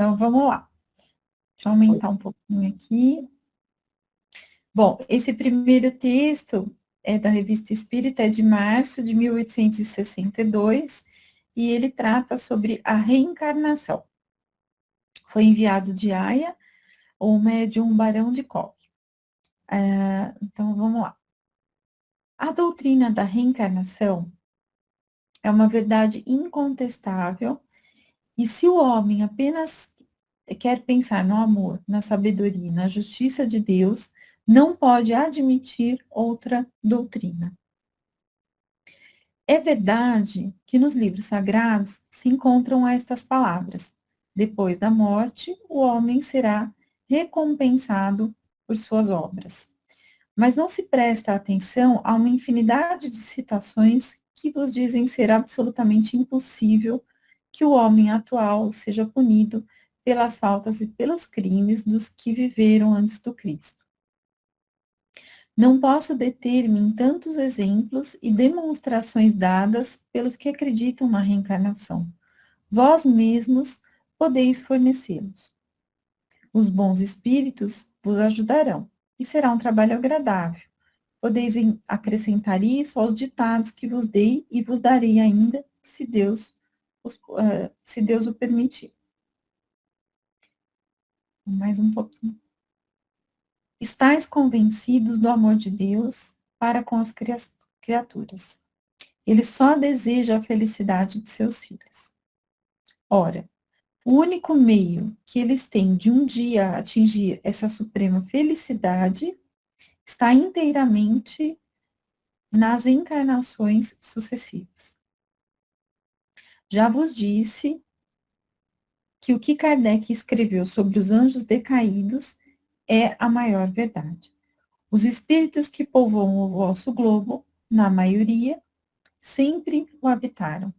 Então, vamos lá. Deixa eu aumentar um pouquinho aqui. Bom, esse primeiro texto é da Revista Espírita, é de março de 1862, e ele trata sobre a reencarnação. Foi enviado de Haia, o médium Barão de Koch. Então, vamos lá. A doutrina da reencarnação é uma verdade incontestável, e se o homem apenas quer pensar no amor, na sabedoria, na justiça de Deus, não pode admitir outra doutrina. É verdade que nos livros sagrados se encontram estas palavras: depois da morte, o homem será recompensado por suas obras. Mas não se presta atenção a uma infinidade de citações que vos dizem ser absolutamente impossível que o homem atual seja punido pelas faltas e pelos crimes dos que viveram antes do Cristo. Não posso deter-me em tantos exemplos e demonstrações dadas pelos que acreditam na reencarnação. Vós mesmos podeis fornecê-los. Os bons espíritos vos ajudarão, e será um trabalho agradável. Podeis acrescentar isso aos ditados que vos dei e vos darei ainda, se Deus o permitir. Mais um pouquinho. Estais convencidos do amor de Deus para com as criaturas. Ele só deseja a felicidade de seus filhos. Ora, o único meio que eles têm de um dia atingir essa suprema felicidade está inteiramente nas encarnações sucessivas. Já vos disse que o que Kardec escreveu sobre os anjos decaídos é a maior verdade. Os espíritos que povoam o vosso globo, na maioria, sempre o habitaram.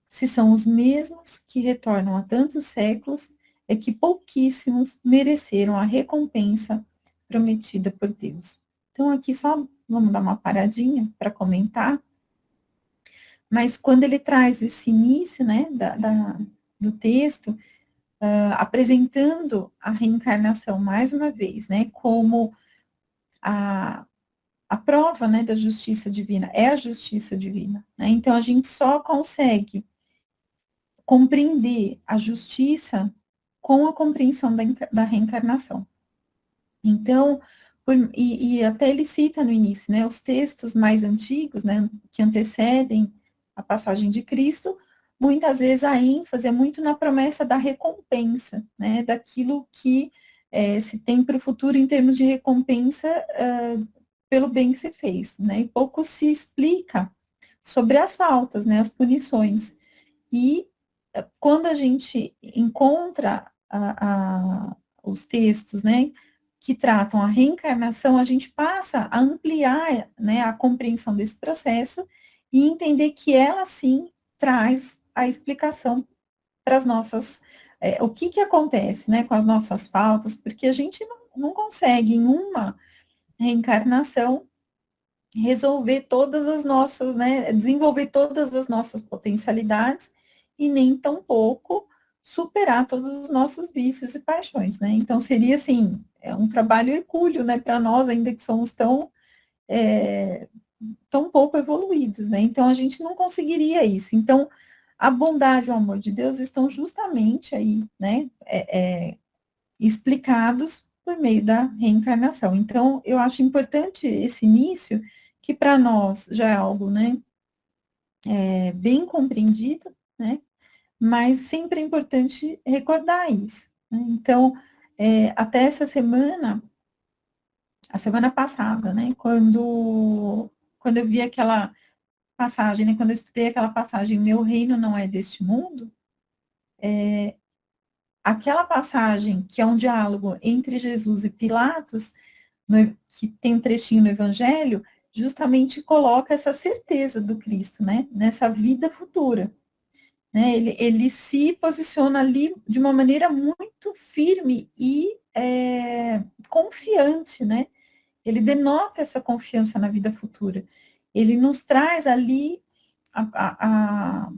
Se são os mesmos que retornam há tantos séculos, é que pouquíssimos mereceram a recompensa prometida por Deus. Então, aqui só vamos dar uma paradinha para comentar, mas quando ele traz esse início, né, do texto, apresentando a reencarnação mais uma vez, né, como a prova, né, da justiça divina, é a justiça divina, né, então a gente só consegue compreender a justiça com a compreensão da reencarnação. Então, e até ele cita no início, né, os textos mais antigos, né, que antecedem a passagem de Cristo, muitas vezes a ênfase é muito na promessa da recompensa, né, daquilo que se tem para o futuro em termos de recompensa pelo bem que se fez, né, e pouco se explica sobre as faltas, né, as punições. E quando a gente encontra os textos, né, que tratam a reencarnação, a gente passa a ampliar, né, a compreensão desse processo e entender que ela, sim, traz a explicação para as nossas, o que acontece, né, com as nossas faltas, porque a gente não consegue, em uma reencarnação, resolver todas as nossas, né, desenvolver todas as nossas potencialidades e nem tampouco superar todos os nossos vícios e paixões, né? Então seria assim, um trabalho hercúleo, né, para nós, ainda que somos tão pouco evoluídos, né? Então a gente não conseguiria isso. Então a bondade e o amor de Deus estão justamente aí, né, explicados por meio da reencarnação. Então eu acho importante esse início, que para nós já é algo, né, bem compreendido, né, mas sempre é importante recordar isso, né? Então, até essa semana, a semana passada, né, quando eu vi aquela passagem, né, quando eu estudei aquela passagem, meu reino não é deste mundo, aquela passagem que é um diálogo entre Jesus e Pilatos, que tem um trechinho no Evangelho, justamente coloca essa certeza do Cristo, né, nessa vida futura. Né, ele se posiciona ali de uma maneira muito firme e confiante, né? Ele denota essa confiança na vida futura. Ele nos traz ali a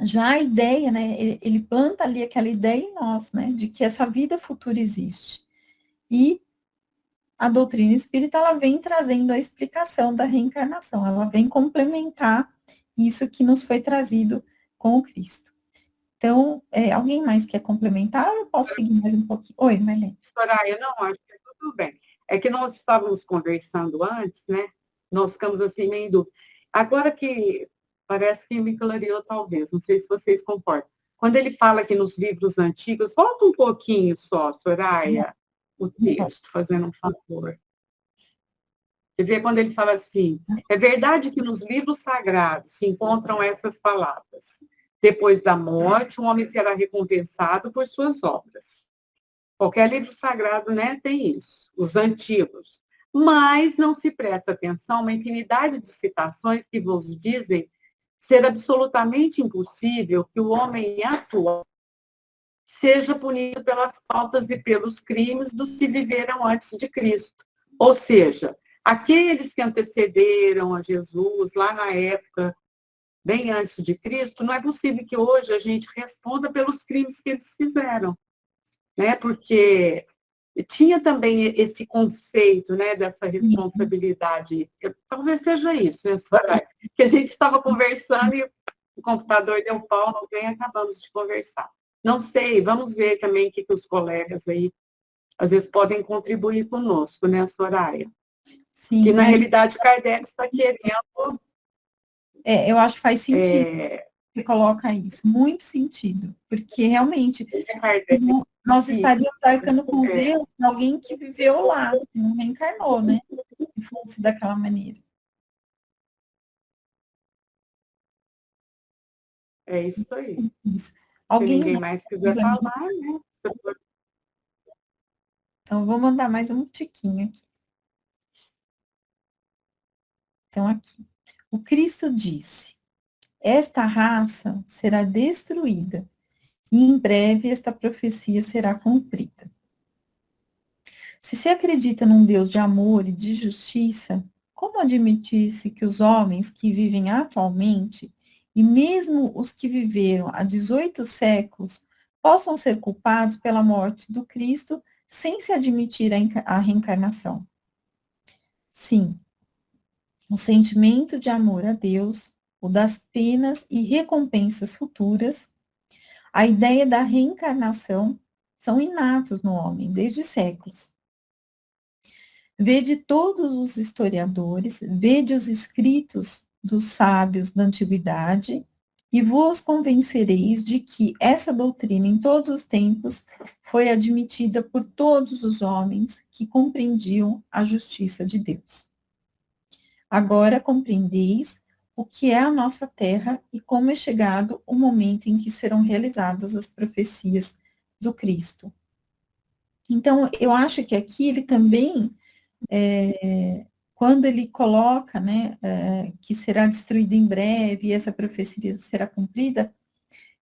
já a ideia, né, ele planta ali aquela ideia em nós, né, de que essa vida futura existe. E a doutrina espírita, ela vem trazendo a explicação da reencarnação, ela vem complementar isso que nos foi trazido com o Cristo. Então, alguém mais quer complementar ou eu posso seguir mais um pouquinho? Oi, Marlene. Soraya, não, acho que tudo bem. É que nós estávamos conversando antes, né? Nós ficamos assim meio em dúvida. Agora que parece que me clareou, talvez, não sei se vocês concordam. Quando ele fala aqui nos livros antigos, volta um pouquinho só, Soraya, o texto, fazendo um favor. Você vê quando ele fala assim: é verdade que nos livros sagrados se encontram essas palavras. Depois da morte, um homem será recompensado por suas obras. Qualquer livro sagrado, né, tem isso, os antigos. Mas não se presta atenção a uma infinidade de citações que vos dizem ser absolutamente impossível que o homem atual seja punido pelas faltas e pelos crimes dos que viveram antes de Cristo. Ou seja, aqueles que antecederam a Jesus lá na época, bem antes de Cristo, não é possível que hoje a gente responda pelos crimes que eles fizeram, né? Porque tinha também esse conceito, né, dessa responsabilidade. Talvez seja isso, né, Soraya? Que a gente estava conversando e o computador deu pau, não vem, acabamos de conversar. Não sei, vamos ver também o que os colegas aí, às vezes, podem contribuir conosco, né, Soraya? Sim, Que, na mas realidade, Kardec está querendo... eu acho que faz sentido você coloca isso, muito sentido, porque realmente Kardec, nós estaríamos arcando com os erros de alguém que viveu lá, que não reencarnou, né? Que fosse daquela maneira. é isso aí. Isso. Se Alguém ninguém mais quiser falar, né? Então, vou mandar mais um tiquinho aqui. Então, aqui. O Cristo disse: esta raça será destruída, e em breve esta profecia será cumprida. Se se acredita num Deus de amor e de justiça, como admitir-se que os homens que vivem atualmente, e mesmo os que viveram há 18 séculos, possam ser culpados pela morte do Cristo sem se admitir a reencarnação? Sim, o sentimento de amor a Deus, o das penas e recompensas futuras, a ideia da reencarnação são inatos no homem desde séculos. Vede todos os historiadores, vede os escritos dos sábios da antiguidade, e vos convencereis de que essa doutrina em todos os tempos foi admitida por todos os homens que compreendiam a justiça de Deus. Agora compreendeis o que é a nossa terra e como é chegado o momento em que serão realizadas as profecias do Cristo. Então, eu acho que aqui ele também, quando ele coloca, né, que será destruído em breve e essa profecia será cumprida,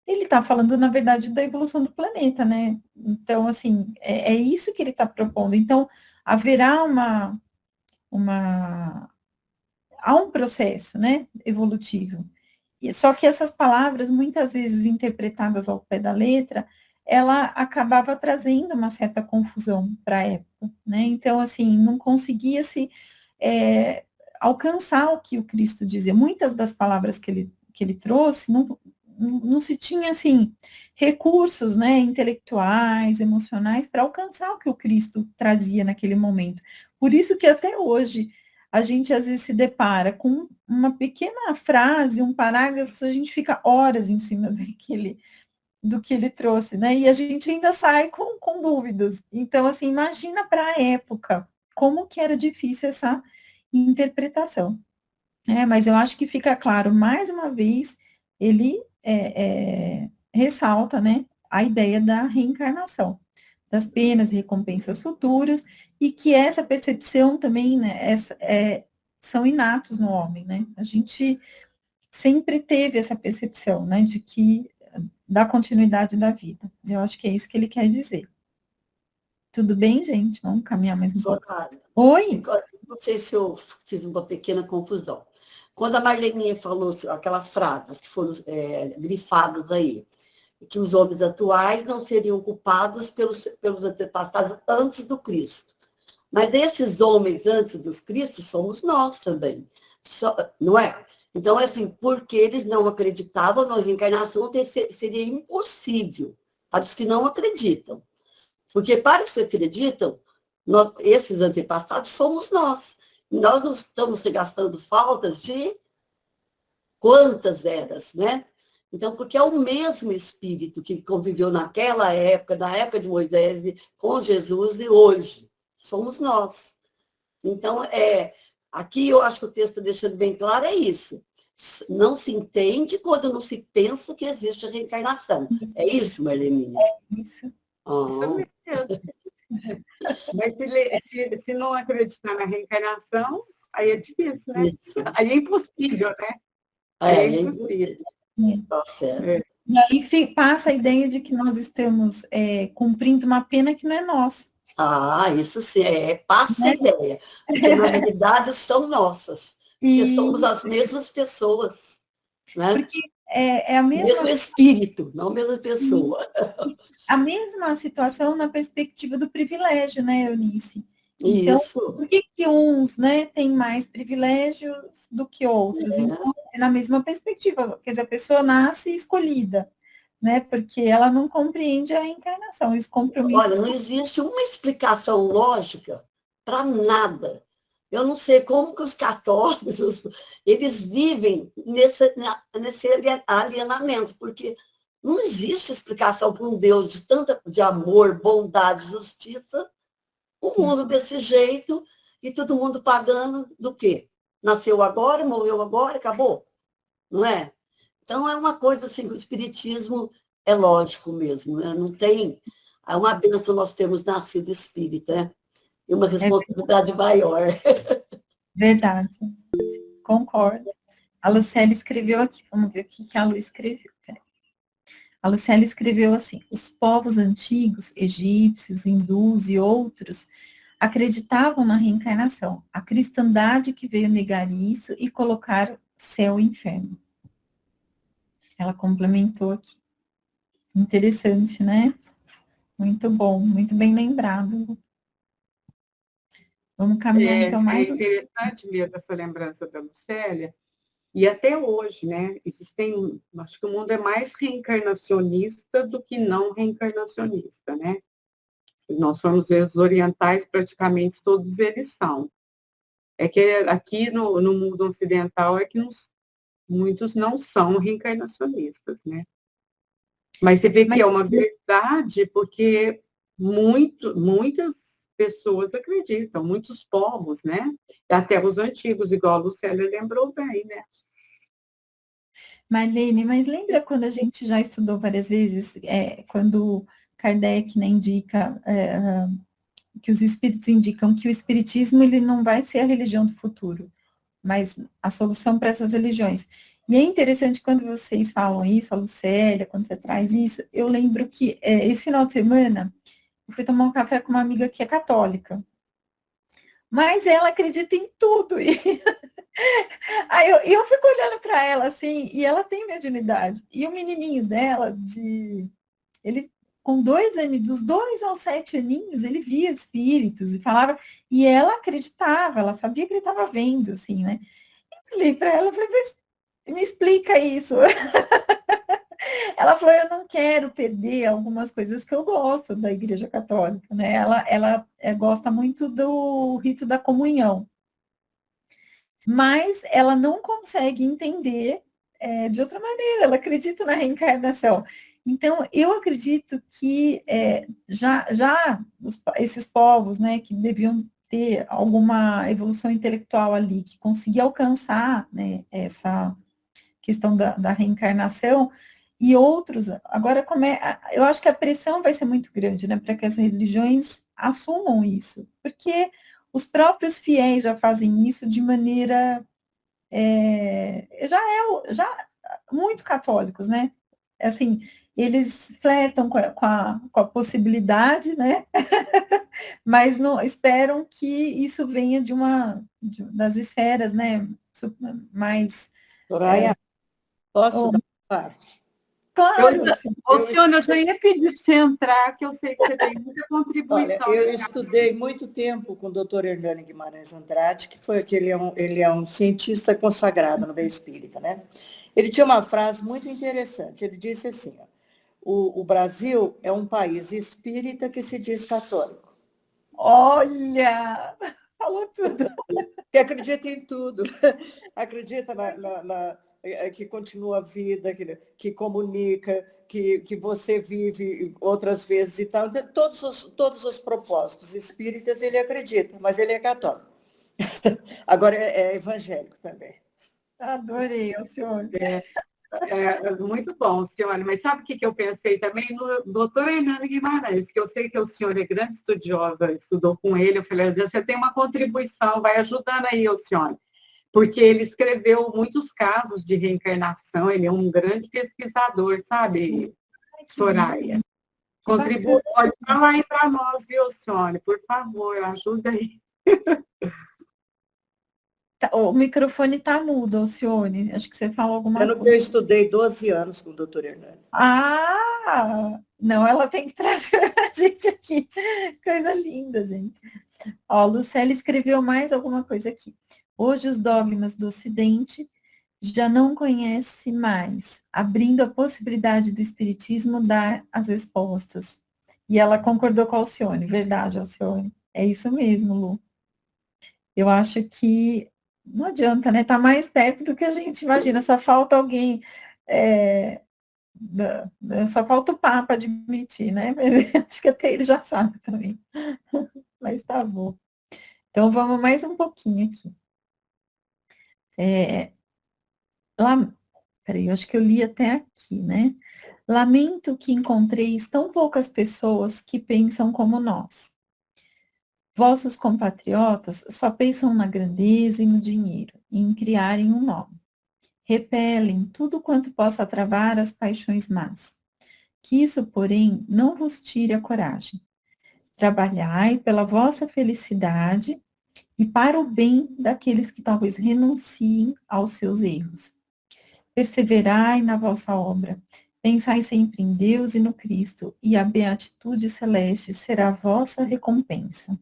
ele está falando, na verdade, da evolução do planeta, né? Então, assim, é isso que ele está propondo. Então, haverá há um processo, né, evolutivo. Só que essas palavras, muitas vezes interpretadas ao pé da letra, ela acabava trazendo uma certa confusão para a época, né? Então, assim, não conseguia se alcançar o que o Cristo dizia. Muitas das palavras que ele trouxe não se tinha, assim, recursos, né, intelectuais, emocionais, para alcançar o que o Cristo trazia naquele momento. Por isso que até hoje a gente às vezes se depara com uma pequena frase, um parágrafo, a gente fica horas em cima do que ele trouxe, né? E a gente ainda sai com dúvidas. Então, assim, imagina para a época como que era difícil essa interpretação. Mas eu acho que fica claro, mais uma vez, ele ressalta, né, a ideia da reencarnação, das penas e recompensas futuras, e que essa percepção também, né, são inatos no homem, né? A gente sempre teve essa percepção, né, de que da continuidade da vida. Eu acho que é isso que ele quer dizer. Tudo bem, gente? Vamos caminhar mais um pouco. Soraya, Oi? não sei se eu fiz uma pequena confusão. quando a Marleninha falou aquelas frases que foram grifadas aí, que os homens atuais não seriam culpados pelos antepassados antes do Cristo. Mas esses homens antes dos Cristos somos nós também, não é? Então, assim, porque eles não acreditavam na reencarnação, seria impossível para os que não acreditam. Porque para os que acreditam, esses antepassados somos nós. E nós não estamos gastando faltas de quantas eras, né? Então, porque é o mesmo espírito que conviveu naquela época, na época de Moisés, com Jesus e hoje. Somos nós. Então, aqui eu acho que o texto está deixando bem claro, é isso. Não se entende quando não se pensa que existe a reencarnação. É isso, Marleninha? É isso. Isso mesmo. Mas se não acreditar na reencarnação, aí é difícil, né? Isso. Aí é impossível, né? Aí é impossível. Tá certo. E aí passa a ideia de que nós estamos cumprindo uma pena que não é nossa. Ah, isso sim, passa a ideia. Porque na realidade são nossas. Porque somos as mesmas pessoas. Né? Porque é a mesma... mesmo espírito, não a mesma pessoa. A mesma situação na perspectiva do privilégio, né, Eunice? Então, Isso. por que uns, né, têm mais privilégios do que outros? Então, é na mesma perspectiva. Quer dizer, a pessoa nasce escolhida, né? Porque ela não compreende a reencarnação, os compromissos. Olha, não existe uma explicação lógica para nada. Eu não sei como que os católicos, eles vivem nesse alienamento, porque não existe explicação para um Deus de amor, bondade, justiça, o mundo desse jeito, e todo mundo pagando do quê? Nasceu agora, morreu agora, acabou. Não é? Então, é uma coisa assim, o espiritismo é lógico mesmo, né? Não tem... É uma bênção nós termos nascido espírita, né? E uma responsabilidade maior. Verdade. Concordo. A Lucélia escreveu aqui, vamos ver o que a Lu escreveu. A Lucélia escreveu assim: os povos antigos, egípcios, hindus e outros, acreditavam na reencarnação. A cristandade que veio negar isso e colocar céu e inferno. Ela complementou aqui. Interessante, né? Muito bom, muito bem lembrado. Vamos caminhar então mais É interessante mesmo essa lembrança da Lucélia. E até hoje, né, acho que o mundo é mais reencarnacionista do que não reencarnacionista, né? Se nós formos ver os orientais, praticamente todos eles são. É que aqui no mundo ocidental é que muitos não são reencarnacionistas, né? Mas você vê que é uma verdade, porque muitas pessoas acreditam, muitos povos, né? Até os antigos, igual a Lucélia lembrou bem, né? Marlene, mas lembra quando a gente já estudou várias vezes, quando Kardec, né, indica, que os espíritos indicam que o espiritismo ele não vai ser a religião do futuro, mas a solução para essas religiões. E é interessante quando vocês falam isso, a Lucélia, quando você traz isso, eu lembro que esse final de semana eu fui tomar um café com uma amiga que é católica, mas ela acredita em tudo. E aí eu fico olhando para ela assim, e ela tem mediunidade. E o menininho dela, ele com 2 anos, dos 2 aos 7 aninhos, ele via espíritos e falava, e ela acreditava, ela sabia que ele estava vendo, assim, né? Eu falei para ela, falei, me explica isso. Ela falou, eu não quero perder algumas coisas que eu gosto da Igreja Católica, né? Ela gosta muito do rito da comunhão, mas ela não consegue entender de outra maneira, ela acredita na reencarnação. Então, eu acredito que esses povos, né, que deviam ter alguma evolução intelectual ali, que conseguia alcançar, né, essa questão da reencarnação, e outros, agora eu acho que a pressão vai ser muito grande, né, para que as religiões assumam isso, porque os próprios fiéis já fazem isso de maneira já muitos católicos, né? Assim, eles flertam com a possibilidade, né? Mas não esperam que isso venha das esferas, né? mais... Soraya, posso Oh, dar parte? claro, sim. Alcione, eu já ia pedir para você entrar, que eu sei que você tem muita Olha, contribuição. eu estudei muito tempo com o Dr. Hernani Guimarães Andrade, que ele é um cientista consagrado no meio espírita, né? Ele tinha uma frase muito interessante. Ele disse assim: ó, o Brasil é um país espírita que se diz católico. Olha, falou tudo. Que acredita em tudo, acredita que continua a vida, que comunica, que você vive outras vezes e tal. Então, todos os propósitos espíritas ele acredita, mas ele é católico. Agora é evangélico também. Adorei, Alcione. Muito bom, senhora. Mas sabe o que eu pensei também? No doutor Hernani Guimarães, que eu sei que o senhor é grande estudiosa, estudou com ele. Eu falei, às vezes você tem uma contribuição, vai ajudando aí, o senhor. Porque ele escreveu muitos casos de reencarnação, ele é um grande pesquisador, sabe, Soraya? Contribui, pode falar aí para nós, viu, senhora? Por favor, ajuda aí. O microfone está mudo, Alcione. Acho que você falou alguma coisa. Eu estudei 12 anos com o doutor Hernani. Ah, não, ela tem que trazer a gente aqui. Coisa linda, gente. Ó, Lucélia escreveu mais alguma coisa aqui. Hoje os dogmas do Ocidente já não conhece mais, abrindo a possibilidade do Espiritismo dar as respostas. E ela concordou com a Alcione, verdade, Alcione. É isso mesmo, Lu. Eu acho que não adianta, né? Tá mais perto do que a gente imagina, só falta alguém, só falta o Papa admitir, né? Mas acho que até ele já sabe também. Mas tá bom. Então vamos mais um pouquinho aqui. Peraí, eu acho que eu li até aqui, né? Lamento que encontreis tão poucas pessoas que pensam como nós. Vossos compatriotas só pensam na grandeza e no dinheiro, e em criarem um nome. Repelem tudo quanto possa travar as paixões más. Que isso, porém, não vos tire a coragem. Trabalhai pela vossa felicidade e para o bem daqueles que talvez renunciem aos seus erros. Perseverai na vossa obra. Pensai sempre em Deus e no Cristo, e a beatitude celeste será a vossa recompensa.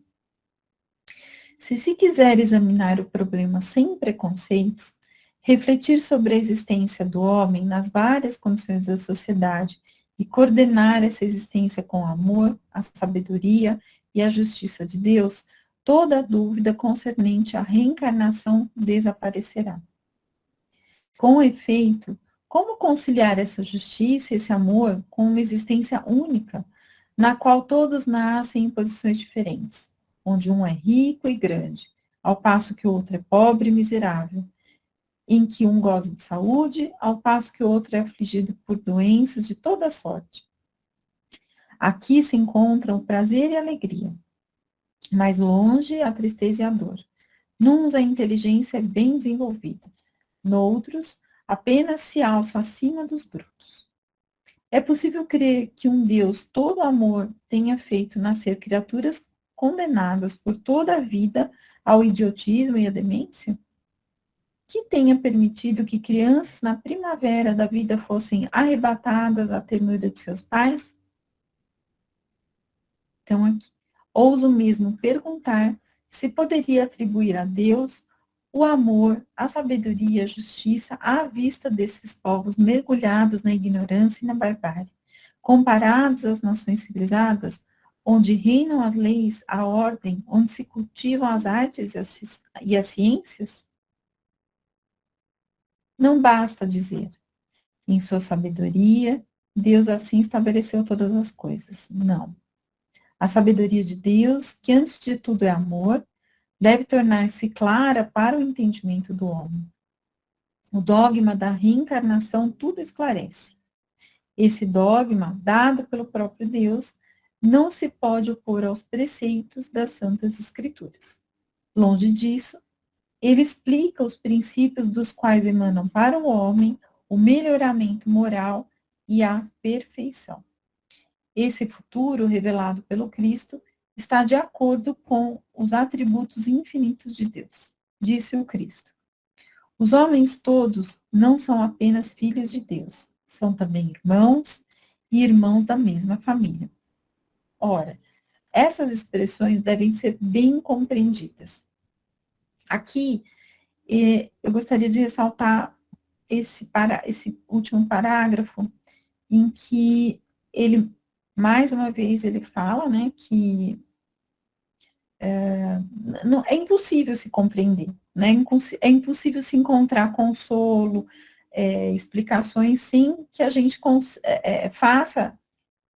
Se quiser examinar o problema sem preconceitos, refletir sobre a existência do homem nas várias condições da sociedade e coordenar essa existência com o amor, a sabedoria e a justiça de Deus, toda dúvida concernente à reencarnação desaparecerá. Com efeito, como conciliar essa justiça e esse amor com uma existência única, na qual todos nascem em posições diferentes, onde um é rico e grande, ao passo que o outro é pobre e miserável, em que um goza de saúde, ao passo que o outro é afligido por doenças de toda sorte. Aqui se encontram o prazer e a alegria, mais longe a tristeza e a dor. Nuns a inteligência é bem desenvolvida, noutros apenas se alça acima dos brutos. É possível crer que um Deus todo amor tenha feito nascer criaturas condenadas por toda a vida ao idiotismo e à demência? Que tenha permitido que crianças na primavera da vida fossem arrebatadas à ternura de seus pais? Então, aqui, ouso mesmo perguntar se poderia atribuir a Deus o amor, a sabedoria, a justiça à vista desses povos mergulhados na ignorância e na barbárie, comparados às nações civilizadas, onde reinam as leis, a ordem, onde se cultivam as artes e as ciências? Não basta dizer, em sua sabedoria, Deus assim estabeleceu todas as coisas. Não. A sabedoria de Deus, que antes de tudo é amor, deve tornar-se clara para o entendimento do homem. O dogma da reencarnação tudo esclarece. Esse dogma, dado pelo próprio Deus, não se pode opor aos preceitos das Santas Escrituras. Longe disso, ele explica os princípios dos quais emanam para o homem o melhoramento moral e a perfeição. Esse futuro, revelado pelo Cristo, está de acordo com os atributos infinitos de Deus, disse o Cristo. Os homens todos não são apenas filhos de Deus, são também irmãos e irmãos da mesma família. Ora, essas expressões devem ser bem compreendidas. Aqui, eu gostaria de ressaltar esse último parágrafo, em que ele, mais uma vez, ele fala, né, que é impossível se compreender, né, é impossível se encontrar consolo, explicações, sem que a gente faça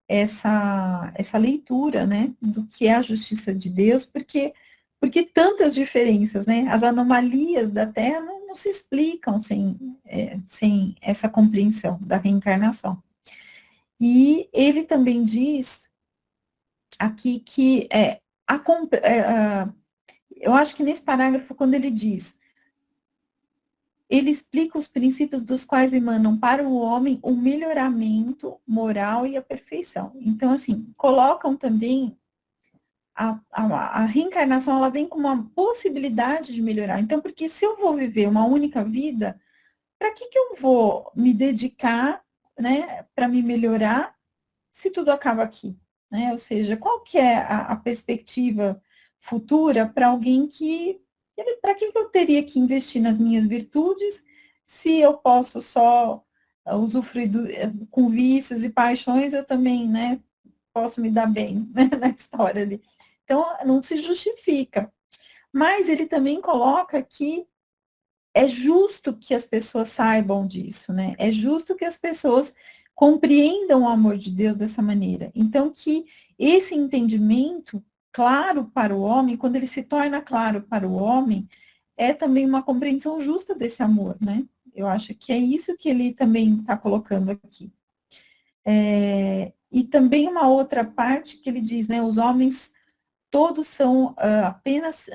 essa leitura, né, do que é a justiça de Deus, porque tantas diferenças, né, as anomalias da Terra não se explicam sem essa compreensão da reencarnação. E ele também diz aqui que eu acho que nesse parágrafo, quando ele diz, ele explica os princípios dos quais emanam para o homem o melhoramento moral e a perfeição. Então, assim, colocam também a reencarnação, ela vem com uma possibilidade de melhorar. Então, porque se eu vou viver uma única vida, para que eu vou me dedicar, né, para me melhorar, se tudo acaba aqui, né? Ou seja, qual que é a perspectiva futura para alguém para que eu teria que investir nas minhas virtudes, se eu posso só usufruir com vícios e paixões, eu também, né, posso me dar bem, né, na história ali. Então, não se justifica. Mas ele também coloca que é justo que as pessoas saibam disso, né? É justo que as pessoas compreendam o amor de Deus dessa maneira. Então, que esse entendimento claro para o homem, quando ele se torna claro para o homem, é também uma compreensão justa desse amor, né? Eu acho que é isso que ele também está colocando aqui. E também uma outra parte que ele diz, né? Os homens todos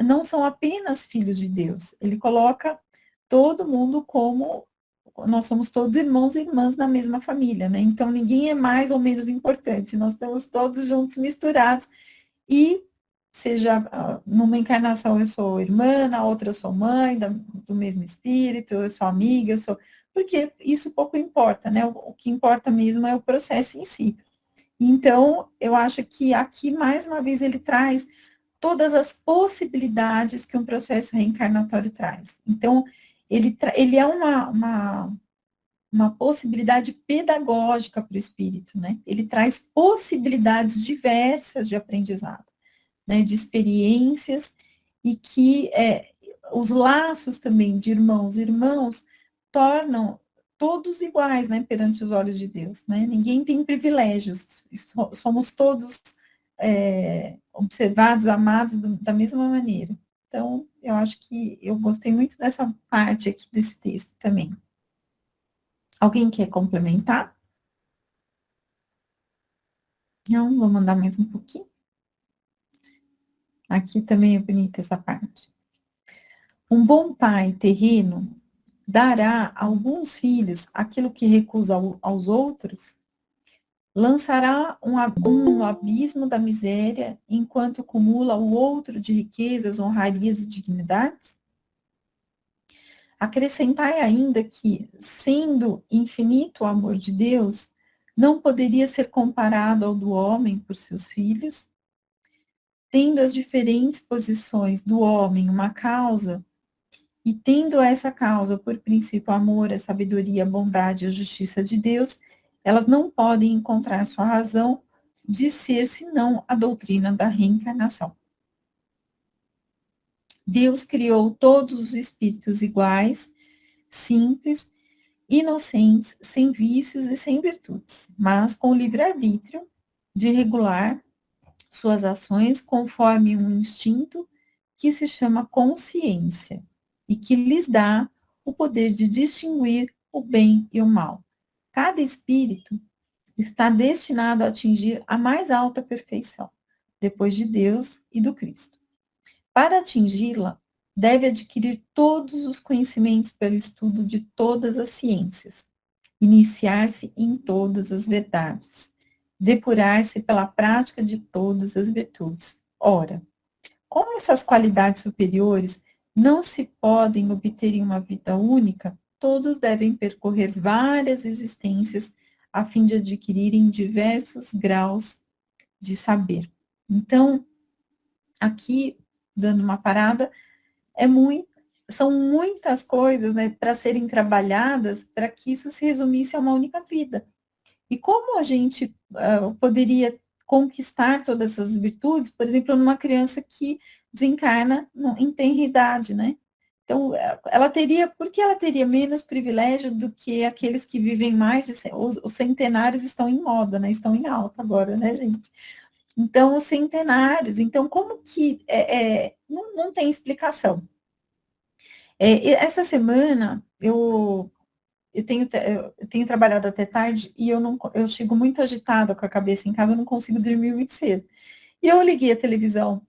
não são apenas filhos de Deus. Ele coloca todo mundo como nós somos todos irmãos e irmãs na mesma família, né? Então ninguém é mais ou menos importante. Nós estamos todos juntos, misturados. E seja numa encarnação eu sou irmã, na outra eu sou mãe do mesmo espírito, eu sou amiga, porque isso pouco importa, né? O que importa mesmo é o processo em si. Então, eu acho que aqui, mais uma vez, ele traz todas as possibilidades que um processo reencarnatório traz. Então, ele é uma possibilidade pedagógica para o espírito, né? Ele traz possibilidades diversas de aprendizado, né? De experiências, e que os laços também de irmãos e irmãos tornam todos iguais, né, perante os olhos de Deus, né? Ninguém tem privilégios, somos todos observados, amados da mesma maneira. Então, eu acho que eu gostei muito dessa parte aqui desse texto também. Alguém quer complementar? Não, vou mandar mais um pouquinho. Aqui também é bonita essa parte. Um bom pai terreno dará a alguns filhos aquilo que recusa aos outros? Lançará um abismo da miséria enquanto acumula o outro de riquezas, honrarias e dignidades? Acrescentai ainda que, sendo infinito o amor de Deus, não poderia ser comparado ao do homem por seus filhos? Tendo as diferentes posições do homem uma causa, e tendo essa causa por princípio o amor, a sabedoria, a bondade e a justiça de Deus, elas não podem encontrar sua razão de ser senão a doutrina da reencarnação. Deus criou todos os espíritos iguais, simples, inocentes, sem vícios e sem virtudes, mas com livre-arbítrio de regular suas ações conforme um instinto que se chama consciência e que lhes dá o poder de distinguir o bem e o mal. Cada espírito está destinado a atingir a mais alta perfeição, depois de Deus e do Cristo. Para atingi-la, deve adquirir todos os conhecimentos pelo estudo de todas as ciências, iniciar-se em todas as verdades, depurar-se pela prática de todas as virtudes. Ora, como essas qualidades superiores não se podem obter em uma vida única, todos devem percorrer várias existências a fim de adquirirem diversos graus de saber. Então, aqui, dando uma parada, são muitas coisas, né, para serem trabalhadas para que isso se resumisse a uma única vida. E como a gente poderia conquistar todas essas virtudes, por exemplo, numa criança que desencarna em tenra idade, né? Então, porque ela teria menos privilégio do que aqueles que vivem mais os centenários estão em moda, né? Estão em alta agora, né, gente? Então, os centenários, então, como que não tem explicação. Essa semana, eu tenho trabalhado até tarde e eu chego muito agitada com a cabeça em casa, eu não consigo dormir muito cedo. E eu liguei a televisão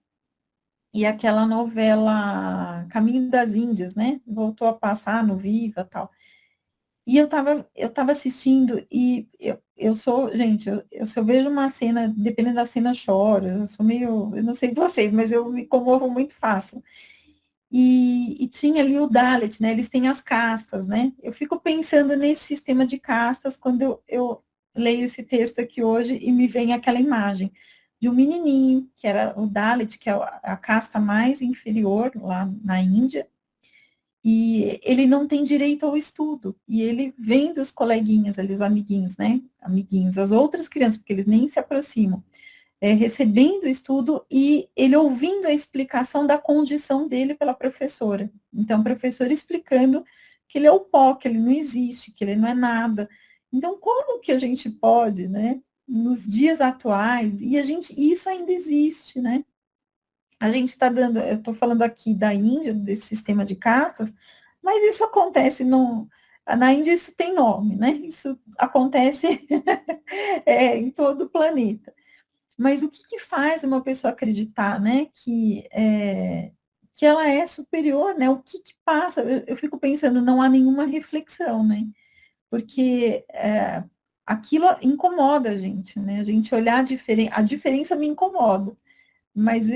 e aquela novela Caminho das Índias, né? Voltou a passar no Viva e tal. E eu tava assistindo e eu sou, gente, se eu vejo uma cena, dependendo da cena, eu choro. Eu sou meio, eu não sei vocês, mas eu me comovo muito fácil. E tinha ali o Dalit, né? Eles têm as castas, né? Eu fico pensando nesse sistema de castas quando eu leio esse texto aqui hoje e me vem aquela imagem de um menininho, que era o Dalit, que é a casta mais inferior lá na Índia, e ele não tem direito ao estudo. E ele vem dos coleguinhas ali, os amiguinhos, né? Amiguinhos, as outras crianças, porque eles nem se aproximam recebendo o estudo e ele ouvindo a explicação da condição dele pela professora. Então, a professora explicando que ele é o pó, que ele não existe, que ele não é nada. Então, como que a gente pode, né, nos dias atuais, e isso ainda existe, né? A gente está dando, eu estou falando aqui da Índia, desse sistema de castas, mas isso acontece na Índia isso tem nome, né? Isso acontece em todo o planeta. Mas o que faz uma pessoa acreditar, né, que ela é superior, né? O que passa? Eu fico pensando, não há nenhuma reflexão, né? Porque aquilo incomoda a gente, né? A gente olhar a diferença me incomoda, mas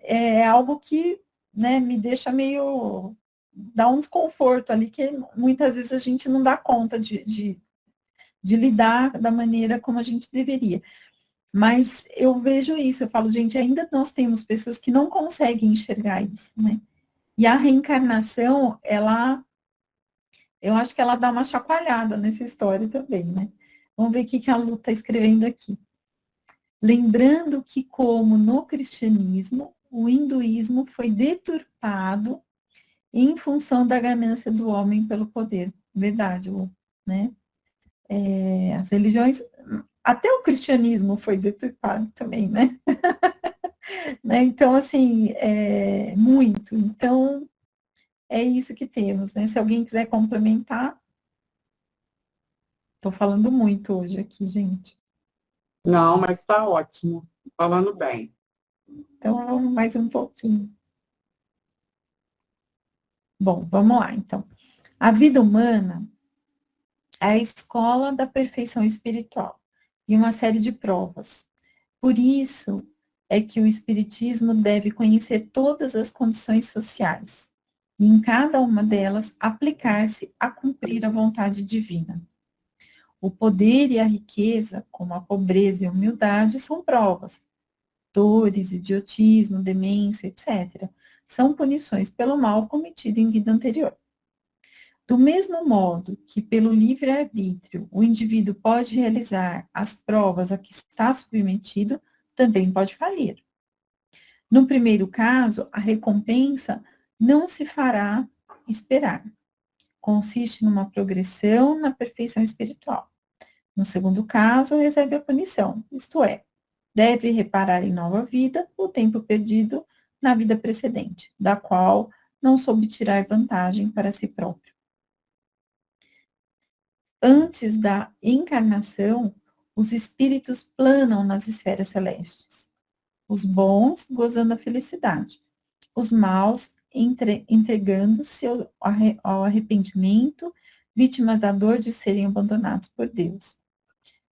é algo que, né, me deixa meio, dá um desconforto ali, que muitas vezes a gente não dá conta de lidar da maneira como a gente deveria. Mas eu vejo isso, eu falo, gente, ainda nós temos pessoas que não conseguem enxergar isso, né? E a reencarnação, eu acho que ela dá uma chacoalhada nessa história também, né? Vamos ver o que a Lu está escrevendo aqui. Lembrando que, como no cristianismo, o hinduísmo foi deturpado em função da ganância do homem pelo poder. Verdade, Lu, né? As religiões, até o cristianismo foi deturpado também, né? Né? Então, assim, muito. Então, é isso que temos, né? Se alguém quiser complementar, estou falando muito hoje aqui, gente. Não, mas está ótimo, falando bem. Então, vamos mais um pouquinho. Bom, vamos lá, então. A vida humana é a escola da perfeição espiritual e uma série de provas. Por isso é que o Espiritismo deve conhecer todas as condições sociais e, em cada uma delas, aplicar-se a cumprir a vontade divina. O poder e a riqueza, como a pobreza e a humildade, são provas. Dores, idiotismo, demência, etc., são punições pelo mal cometido em vida anterior. Do mesmo modo que, pelo livre-arbítrio, o indivíduo pode realizar as provas a que está submetido, também pode falir. No primeiro caso, a recompensa não se fará esperar. Consiste numa progressão na perfeição espiritual. No segundo caso, recebe a punição, isto é, deve reparar em nova vida o tempo perdido na vida precedente, da qual não soube tirar vantagem para si próprio. Antes da encarnação, os espíritos planam nas esferas celestes. Os bons gozando a felicidade, os maus entregando-se ao arrependimento, vítimas da dor de serem abandonados por Deus.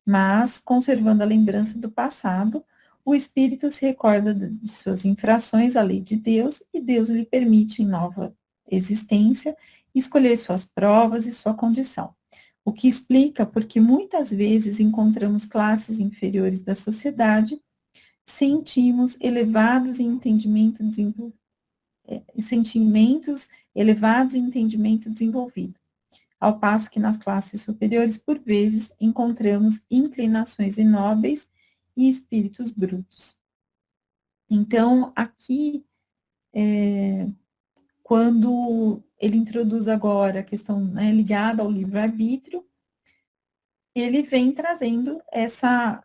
Mas, conservando a lembrança do passado, o espírito se recorda de suas infrações à lei de Deus e Deus lhe permite, em nova existência, escolher suas provas e sua condição. O que explica porque muitas vezes encontramos classes inferiores da sociedade, sentimos elevados em entendimento sentimentos elevados em entendimento desenvolvido, ao passo que nas classes superiores, por vezes, encontramos inclinações inóbeis e espíritos brutos. Então, aqui, quando ele introduz agora a questão, né, ligada ao livre-arbítrio, ele vem trazendo essa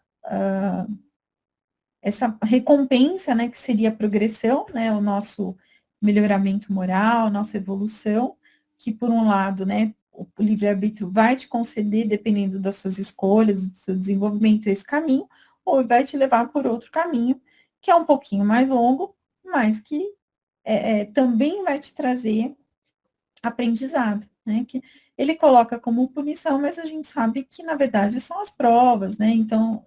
recompensa, né, que seria a progressão, né, o nosso melhoramento moral, nossa evolução, que por um lado, né, o livre-arbítrio vai te conceder, dependendo das suas escolhas, do seu desenvolvimento, esse caminho, ou vai te levar por outro caminho, que é um pouquinho mais longo, mas que também vai te trazer aprendizado, né, que ele coloca como punição, mas a gente sabe que, na verdade, são as provas, né, então,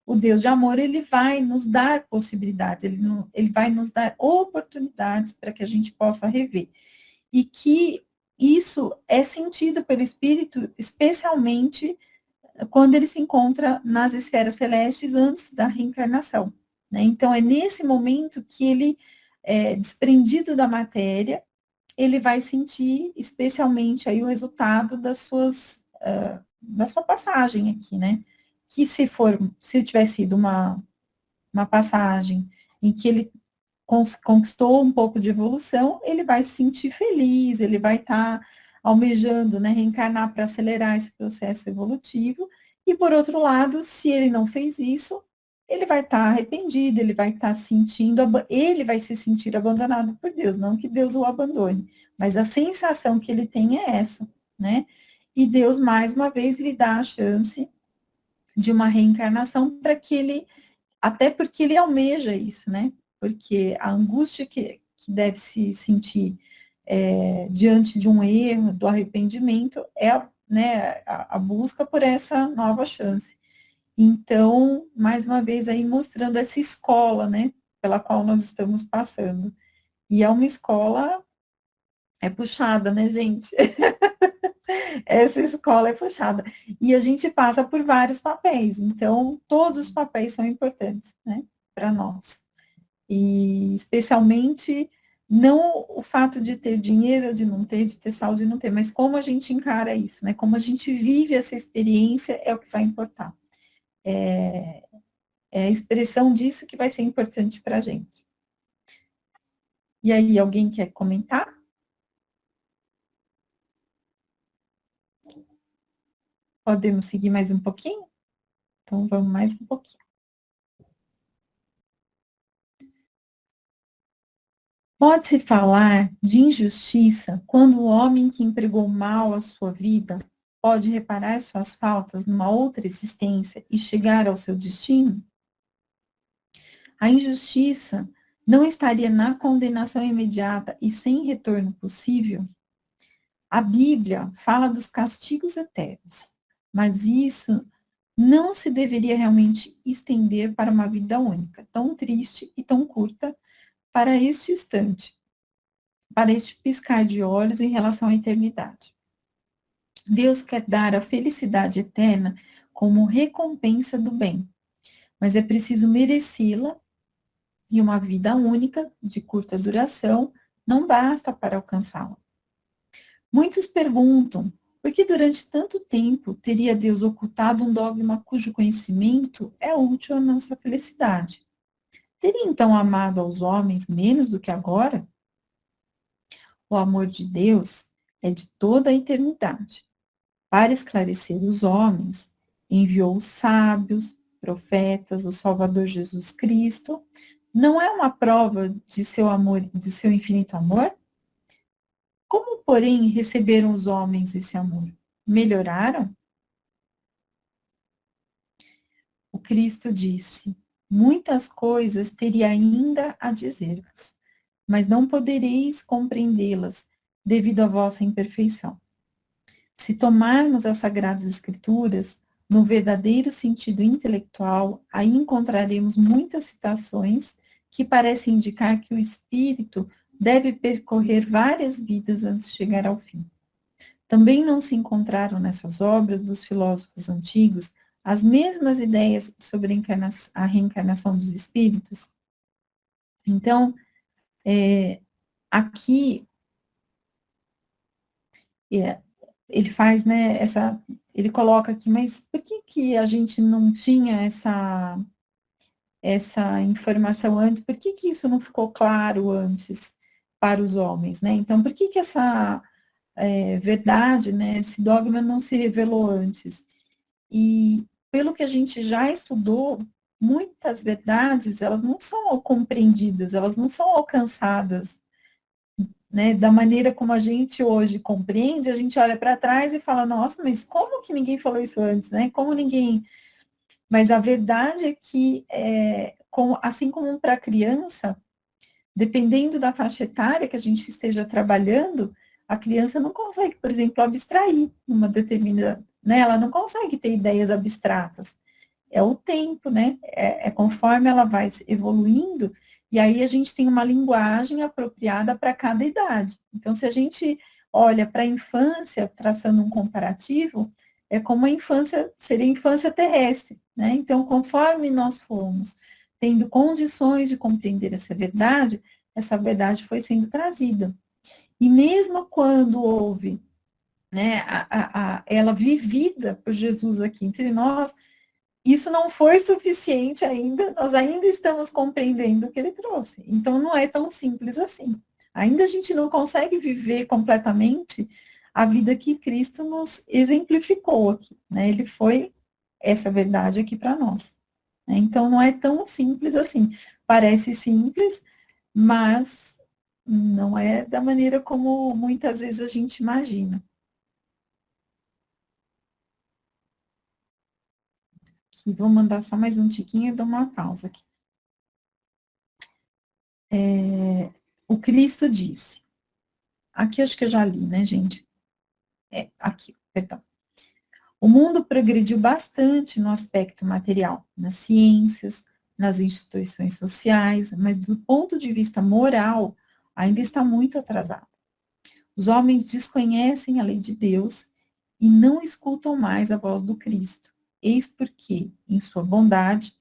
o Deus de amor, ele vai nos dar possibilidades, ele vai nos dar oportunidades para que a gente possa rever. E que isso é sentido pelo Espírito, especialmente quando ele se encontra nas esferas celestes antes da reencarnação, né? Então, é nesse momento que ele, desprendido da matéria, ele vai sentir especialmente aí o resultado da sua passagem aqui, né? Que se tivesse sido uma passagem em que ele conquistou um pouco de evolução, ele vai se sentir feliz, ele vai estar almejando, né, reencarnar para acelerar esse processo evolutivo, e por outro lado, se ele não fez isso, ele vai estar arrependido, ele vai estar ele vai se sentir abandonado por Deus, não que Deus o abandone, mas a sensação que ele tem é essa, né? E Deus, mais uma vez, lhe dá a chance de uma reencarnação para que ele, até porque ele almeja isso, né? Porque a angústia que deve se sentir diante de um erro, do arrependimento, é, né, a busca por essa nova chance. Então, mais uma vez aí mostrando essa escola, né, pela qual nós estamos passando. E é uma escola puxada, né, gente? Essa escola é puxada. E a gente passa por vários papéis, então todos os papéis são importantes, né, para nós. E especialmente não o fato de ter dinheiro, de não ter, de ter saúde, de não ter, mas como a gente encara isso, né? Como a gente vive essa experiência é o que vai importar. É a expressão disso que vai ser importante para a gente. E aí, alguém quer comentar? Podemos seguir mais um pouquinho? Então, vamos mais um pouquinho. Pode-se falar de injustiça quando o homem que empregou mal a sua vida pode reparar suas faltas numa outra existência e chegar ao seu destino? A injustiça não estaria na condenação imediata e sem retorno possível? A Bíblia fala dos castigos eternos, mas isso não se deveria realmente estender para uma vida única, tão triste e tão curta, para este instante, para este piscar de olhos em relação à eternidade. Deus quer dar a felicidade eterna como recompensa do bem, mas é preciso merecê-la, e uma vida única, de curta duração, não basta para alcançá-la. Muitos perguntam, por que durante tanto tempo teria Deus ocultado um dogma cujo conhecimento é útil à nossa felicidade? Teria então amado aos homens menos do que agora? O amor de Deus é de toda a eternidade. Para esclarecer os homens, enviou os sábios, profetas, o Salvador Jesus Cristo. Não é uma prova de seu amor, de seu infinito amor? Como, porém, receberam os homens esse amor? Melhoraram? O Cristo disse: muitas coisas teria ainda a dizer-vos, mas não podereis compreendê-las devido à vossa imperfeição. Se tomarmos as Sagradas Escrituras, No verdadeiro sentido intelectual, aí encontraremos muitas citações que parecem indicar que o espírito deve percorrer várias vidas antes de chegar ao fim. Também não se encontraram nessas obras dos filósofos antigos as mesmas ideias sobre a reencarnação dos espíritos? Então, aqui, ele faz, né, ele coloca aqui, mas por que a gente não tinha essa informação antes? Por que isso não ficou claro antes para os homens, né? Então, por que essa verdade, né, esse dogma não se revelou antes? E pelo que a gente já estudou, muitas verdades, elas não são compreendidas, elas não são alcançadas, né, da maneira como a gente hoje compreende. A gente olha para trás e fala, nossa, mas como que ninguém falou isso antes, né? Como ninguém... Mas a verdade é que, assim como para a criança, dependendo da faixa etária que a gente esteja trabalhando, a criança não consegue, por exemplo, abstrair uma determinada, né? Ela não consegue ter ideias abstratas. É o tempo, né? É conforme ela vai evoluindo, e aí a gente tem uma linguagem apropriada para cada idade. Então, se a gente olha para a infância, traçando um comparativo, é como a infância, seria a infância terrestre, né? Então, conforme nós fomos tendo condições de compreender essa verdade foi sendo trazida. E mesmo quando houve, né, ela vivida por Jesus aqui entre nós, isso não foi suficiente ainda, nós ainda estamos compreendendo o que ele trouxe. Então, não é tão simples assim. Ainda a gente não consegue viver completamente a vida que Cristo nos exemplificou aqui, né? Ele foi essa verdade aqui para nós, né? Então, não é tão simples assim. Parece simples, mas não é da maneira como muitas vezes a gente imagina. Aqui, vou mandar só mais um tiquinho e dou uma pausa aqui. O Cristo disse. Aqui acho que eu já li, né, gente? Aqui, perdão. O mundo progrediu bastante no aspecto material, nas ciências, nas instituições sociais, mas do ponto de vista moral, ainda está muito atrasado. Os homens desconhecem a lei de Deus e não escutam mais a voz do Cristo. Eis porque, em sua bondade,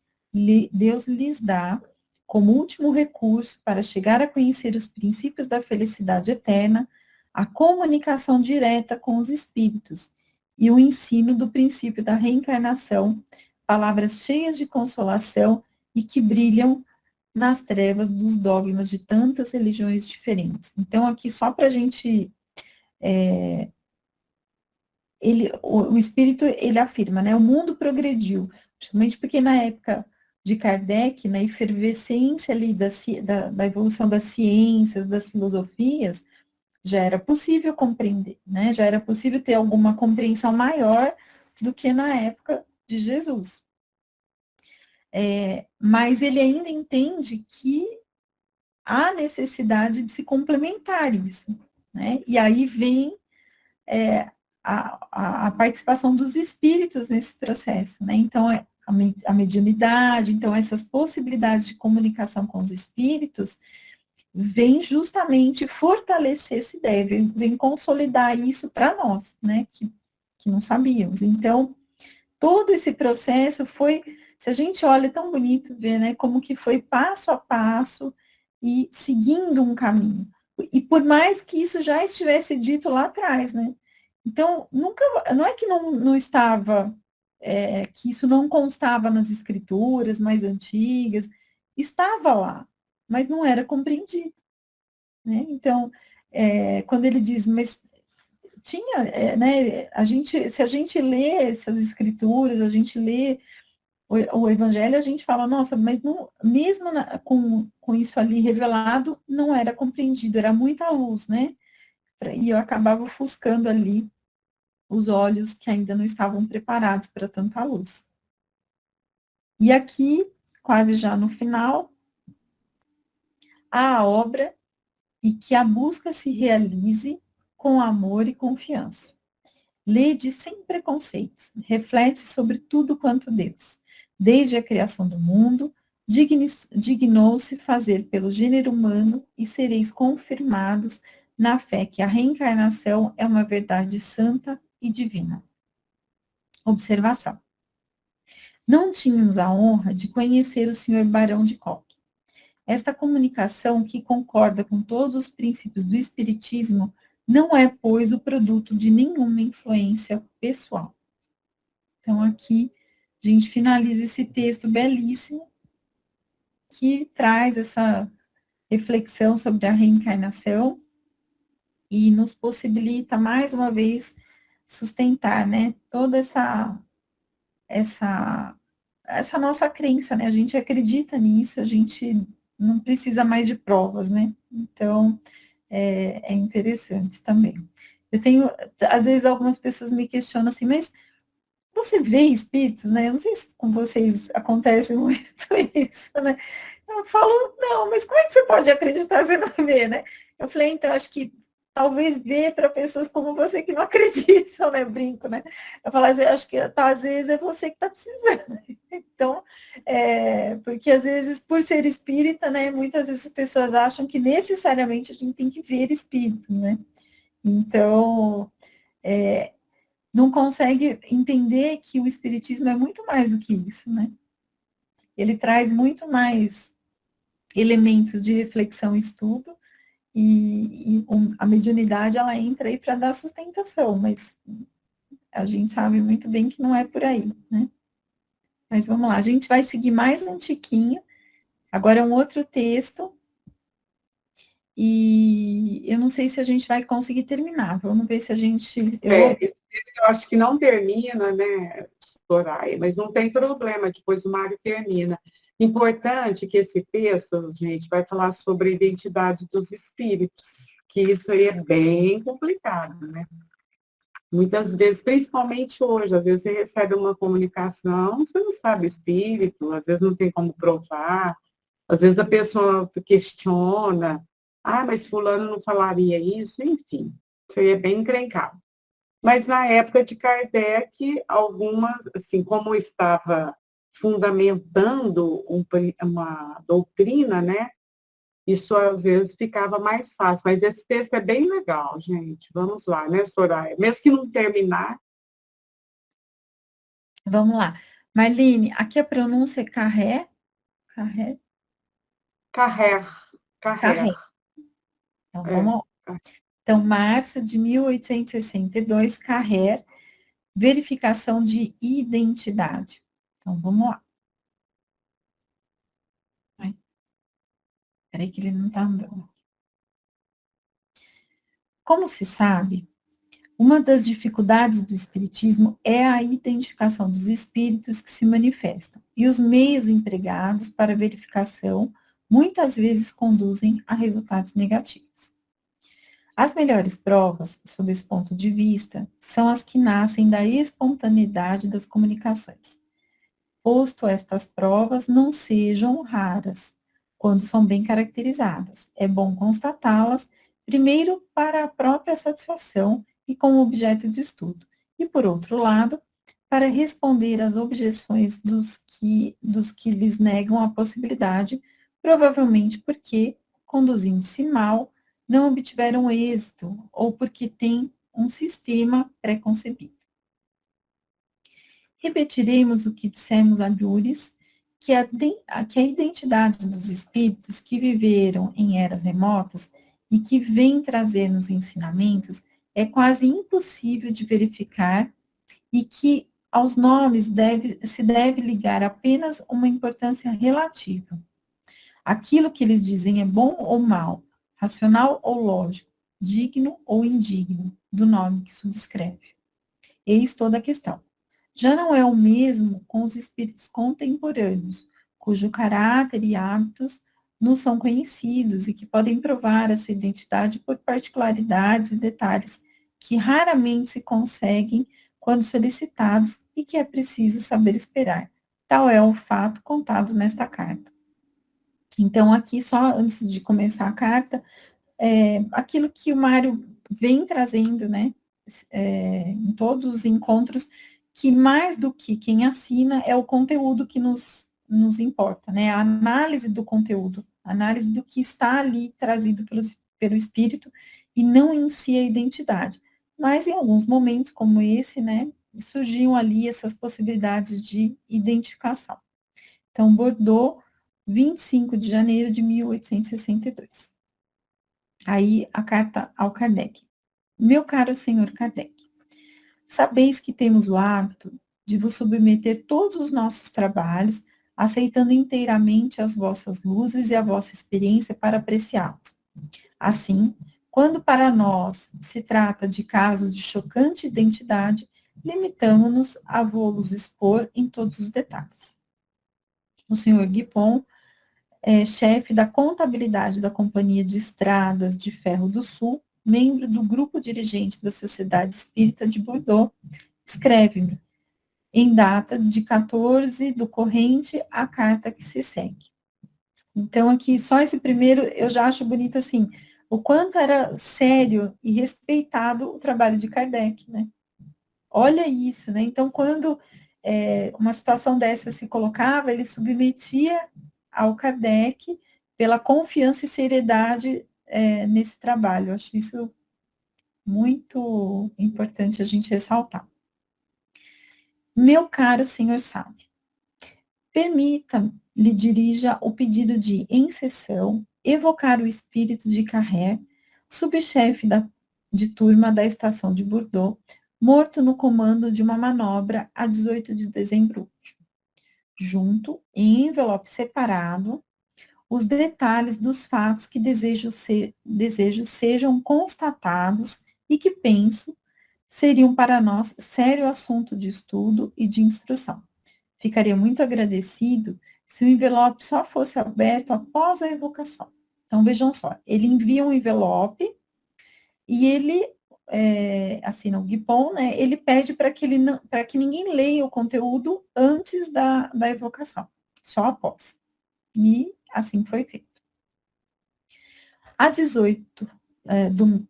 Deus lhes dá, como último recurso para chegar a conhecer os princípios da felicidade eterna, a comunicação direta com os espíritos e o ensino do princípio da reencarnação, palavras cheias de consolação e que brilham nas trevas dos dogmas de tantas religiões diferentes. Então, aqui, só para a gente... o espírito, ele afirma, né, o mundo progrediu, principalmente porque na época de Kardec, na efervescência ali da evolução das ciências, das filosofias, já era possível compreender, né, já era possível ter alguma compreensão maior do que na época de Jesus. Mas ele ainda entende que há necessidade de se complementar isso, né, e aí vem a participação dos espíritos nesse processo, né? Então, a mediunidade, então, essas possibilidades de comunicação com os espíritos, vem justamente fortalecer essa ideia, vem consolidar isso para nós, né? Que não sabíamos. Então, todo esse processo foi, se a gente olha, é tão bonito ver, né? Como que foi passo a passo e seguindo um caminho. E por mais que isso já estivesse dito lá atrás, né? Então, nunca, não é que não estava, que isso não constava nas escrituras mais antigas, estava lá, mas não era compreendido, né? Então, quando ele diz, mas tinha, né, se a gente lê essas escrituras, a gente lê o Evangelho, a gente fala, nossa, mas não, mesmo com isso ali revelado, não era compreendido, era muita luz, né? E eu acabava ofuscando ali os olhos que ainda não estavam preparados para tanta luz. E aqui, quase já no final, a obra e que a busca se realize com amor e confiança. Lede sem preconceitos, reflete sobre tudo quanto Deus, desde a criação do mundo, dignou-se fazer pelo gênero humano e sereis confirmados na fé que a reencarnação é uma verdade santa e divina. Observação. Não tínhamos a honra de conhecer o Sr. Barão de Koch. Esta comunicação, que concorda com todos os princípios do Espiritismo, não é, pois, o produto de nenhuma influência pessoal. Então, aqui, a gente finaliza esse texto belíssimo, que traz essa reflexão sobre a reencarnação e nos possibilita, mais uma vez, sustentar, né, toda essa nossa crença, né? A gente acredita nisso, a gente não precisa mais de provas, né? Então, é interessante também. Eu tenho, às vezes, algumas pessoas me questionam assim, mas você vê espíritos, né? Eu não sei se com vocês acontece muito isso, né? Eu falo, não, mas como é que você pode acreditar se não vê, né? Eu falei, então, acho que talvez ver para pessoas como você que não acreditam, né? Brinco, né? Eu falo, acho que às vezes é você que está precisando. Então, porque às vezes, por ser espírita, né? Muitas vezes as pessoas acham que necessariamente a gente tem que ver espíritos, né? Então, não consegue entender que o espiritismo é muito mais do que isso, né? Ele traz muito mais elementos de reflexão e estudo, e a mediunidade, ela entra aí para dar sustentação, mas a gente sabe muito bem que não é por aí, né? Mas vamos lá, a gente vai seguir mais um tiquinho, agora é um outro texto, e eu não sei se a gente vai conseguir terminar, vamos ver se a gente... Esse eu acho que não termina, né, Soraya, mas não tem problema, depois o Mário termina. Importante que esse texto, gente, vai falar sobre a identidade dos espíritos, que isso aí é bem complicado, né? Muitas vezes, principalmente hoje, às vezes você recebe uma comunicação, você não sabe o espírito, às vezes não tem como provar, às vezes a pessoa questiona, mas fulano não falaria isso, enfim, isso aí é bem encrencado. Mas na época de Kardec, algumas, assim, como estava fundamentando uma doutrina, né? Isso às vezes ficava mais fácil. Mas esse texto é bem legal, gente. Vamos lá, né, Soraya? Mesmo que não terminar. Vamos lá. Marlene, aqui a pronúncia é Carré? Carré? Carrer. Carré. Então, vamos lá. Então, março de 1862, Carré, verificação de identidade. Então, vamos lá. Peraí que ele não está andando. Como se sabe, uma das dificuldades do espiritismo é a identificação dos espíritos que se manifestam, e os meios empregados para verificação muitas vezes conduzem a resultados negativos. As melhores provas, sob esse ponto de vista, são as que nascem da espontaneidade das comunicações, posto estas provas não sejam raras, quando são bem caracterizadas. É bom constatá-las, primeiro, para a própria satisfação e como objeto de estudo, e, por outro lado, para responder às objeções dos que lhes negam a possibilidade, provavelmente porque, conduzindo-se mal, não obtiveram êxito ou porque têm um sistema pré-concebido. Repetiremos o que dissemos a Lures, que a identidade dos espíritos que viveram em eras remotas e que vêm trazer nos ensinamentos é quase impossível de verificar e que aos nomes se deve ligar apenas uma importância relativa. Aquilo que eles dizem é bom ou mal, racional ou lógico, digno ou indigno do nome que subscreve. Eis toda a questão. Já não é o mesmo com os espíritos contemporâneos, cujo caráter e hábitos nos são conhecidos e que podem provar a sua identidade por particularidades e detalhes que raramente se conseguem quando solicitados e que é preciso saber esperar. Tal é o fato contado nesta carta. Então, aqui, só antes de começar a carta, aquilo que o Mário vem trazendo, né, em todos os encontros, que mais do que quem assina é o conteúdo que nos importa, né? A análise do conteúdo, a análise do que está ali trazido pelo espírito, e não em si a identidade. Mas em alguns momentos, como esse, né, surgiam ali essas possibilidades de identificação. Então, Bordeaux, 25 de janeiro de 1862. Aí, a carta ao Kardec. Meu caro senhor Kardec, sabeis que temos o hábito de vos submeter todos os nossos trabalhos, aceitando inteiramente as vossas luzes e a vossa experiência para apreciá-los. Assim, quando para nós se trata de casos de chocante identidade, limitamos-nos a vô-los expor em todos os detalhes. O senhor Guipon é chefe da contabilidade da Companhia de Estradas de Ferro do Sul, membro do grupo dirigente da Sociedade Espírita de Bordeaux, escreve-me, em data de 14 do corrente, a carta que se segue. Então, aqui, só esse primeiro, eu já acho bonito, assim, o quanto era sério e respeitado o trabalho de Kardec, né? Olha isso, né? Então, quando uma situação dessa se colocava, ele submetia ao Kardec pela confiança e seriedade nesse trabalho. Eu acho isso muito importante a gente ressaltar. Meu caro senhor sabe, permita-lhe dirija o pedido de, em sessão, evocar o espírito de Carré, subchefe de turma da estação de Bordeaux, morto no comando de uma manobra a 18 de dezembro, junto, em envelope separado, os detalhes dos fatos que desejo sejam constatados e que penso seriam para nós sério assunto de estudo e de instrução. Ficaria muito agradecido se o envelope só fosse aberto após a evocação. Então, vejam só, ele envia um envelope e ele assina o Guipon, né? Ele pede para que ninguém leia o conteúdo antes da evocação, só após. E assim foi feito. A 18